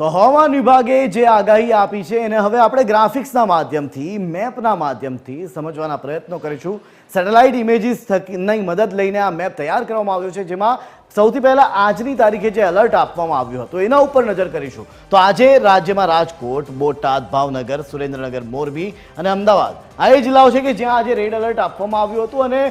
તો હવામાન વિભાગે જે આગાહી આપી છે એને હવે આપણે ગ્રાફિક્સના માધ્યમથી મેપના માધ્યમથી સમજવાના પ્રયત્નો કરીશું। સેટેલાઇટ ઇમેજીસ થકીની મદદ લઈને આ મેપ તૈયાર કરવામાં આવ્યો છે, જેમાં સૌથી પહેલા આજની તારીખે જે એલર્ટ આપવામાં આવ્યું હતું એના ઉપર નજર કરીશું। તો આજે રાજ્યમાં રાજકોટ, બોટાદ, ભાવનગર, સુરેન્દ્રનગર, મોરબી અને અમદાવાદ આ એ જિલ્લાઓ છે કે જ્યાં આજે રેડ એલર્ટ આપવામાં આવ્યું હતું અને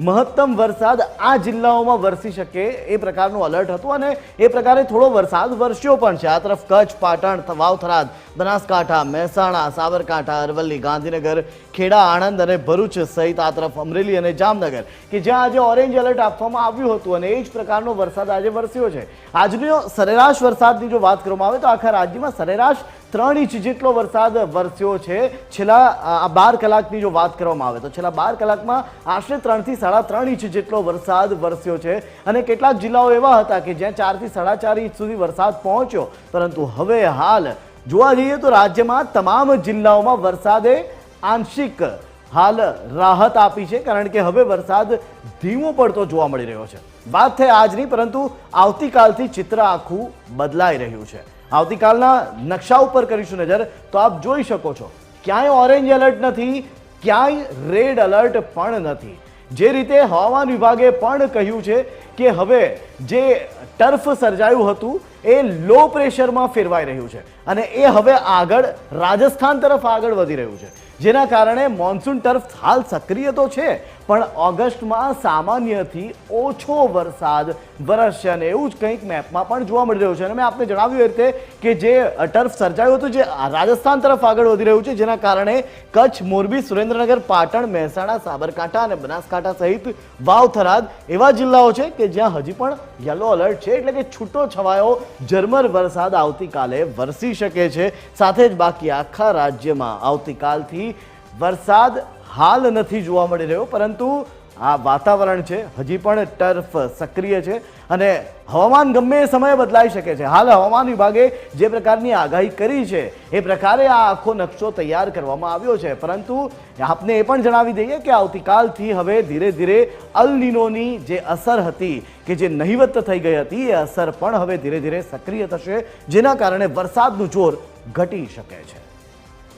મહત્તમ વરસાદ આ જિલ્લાઓમાં વરસી શકે એ પ્રકારનું એલર્ટ હતું અને એ પ્રકારે થોડો વરસાદ વરસ્યો પણ છે। આ તરફ કચ્છ, પાટણ, વાવ-થરાદ, બનાસકાંઠા, મહેસાણા, સાબરકાંઠા, અરવલ્લી, ગાંધીનગર, ખેડા, આણંદ અને ભરૂચ સહિત આ તરફ અમરેલી અને જામનગર કે જ્યાં આજે ઓરેન્જ એલર્ટ આપવામાં આવ્યું હતું અને એ જ પ્રકારનો વરસાદ આજે વરસ્યો છે। આજનો સરેરાશ વરસાદની જો વાત કરવામાં આવે તો આખા રાજ્યમાં સરેરાશ 3 ઇંચ જેટલો વરસાદ વરસ્યો છે। છેલ્લા 12 કલાકની જો વાત કરવામાં આવે તો છેલ્લા 12 કલાકમાં આશરે 3 થી 3.5 ઇંચ જેટલો વરસાદ વરસ્યો છે અને કેટલાક જિલ્લાઓ એવા હતા કે જ્યાં 4 થી 4.5 ઇંચ સુધી વરસાદ પહોંચ્યો, પરંતુ હવે હાલ જોવા જઈએ તો રાજ્યમાં તમામ જિલ્લાઓમાં વરસાદે આંશિક હાલ રાહત આપી છે, કારણ કે હવે વરસાદ ધીમો પડતો જોવા મળી રહ્યો છે। વાત થઈ આજની, પરંતુ આવતીકાલથી ચિત્ર આખું બદલાઈ રહ્યું છે। આવતીકાલના નકશા ઉપર કરીશું નજર તો આપ જોઈ શકો છો ક્યાંય ઓરેન્જ એલર્ટ નથી, ક્યાંય રેડ એલર્ટ પણ નથી। જે રીતે હવામાન વિભાગે પણ કહ્યું છે કે હવે જે ટર્ફ સર્જાયું હતું એ લો પ્રેશરમાં ફેરવાઈ રહ્યું છે અને એ હવે આગળ રાજસ્થાન તરફ આગળ વધી રહ્યું છે, જેના કારણે મોન્સૂન ટર્ફ હાલ સક્રિય તો છે પણ ઓગસ્ટમાં સામાન્યથી ઓછો વરસાદ વરસશે અને એવું જ કંઈક મેપમાં પણ જોવા મળી રહ્યું છે। અને મેં આપને જણાવ્યું એ રીતે કે જે ટર્ફ સર્જાયું હતું જે રાજસ્થાન તરફ આગળ વધી રહ્યું છે, જેના કારણે કચ્છ, મોરબી, સુરેન્દ્રનગર, પાટણ, મહેસાણા, સાબરકાંઠા અને બનાસકાંઠા સહિત વાવ-થરાદ એવા જિલ્લાઓ છે કે જ્યાં હજી પણ યલો એલર્ટ છે, એટલે કે છૂટો છવાયો ઝરમર વરસાદ આવતીકાલે વરસી શકે છે। સાથે જ બાકી આખા રાજ્યમાં આવતીકાલથી વરસાદ હાલ નથી જોવા મળી રહ્યો, પરંતુ આ વાતાવરણ છે હજી પણ ટર્ફ સક્રિય છે અને હવામાન ગમે એ સમયે બદલાઈ શકે છે। હાલ હવામાન વિભાગે જે પ્રકારની આગાહી કરી છે એ પ્રકારે આ આખો નકશો તૈયાર કરવામાં આવ્યો છે, પરંતુ આપને એ પણ જણાવી દઈએ કે આવતીકાલથી હવે ધીરે ધીરે અલ નીનોની જે અસર હતી કે જે નહિવત થઈ ગઈ હતી એ અસર પણ હવે ધીરે ધીરે સક્રિય થશે, જેના કારણે વરસાદનું જોર ઘટી શકે છે।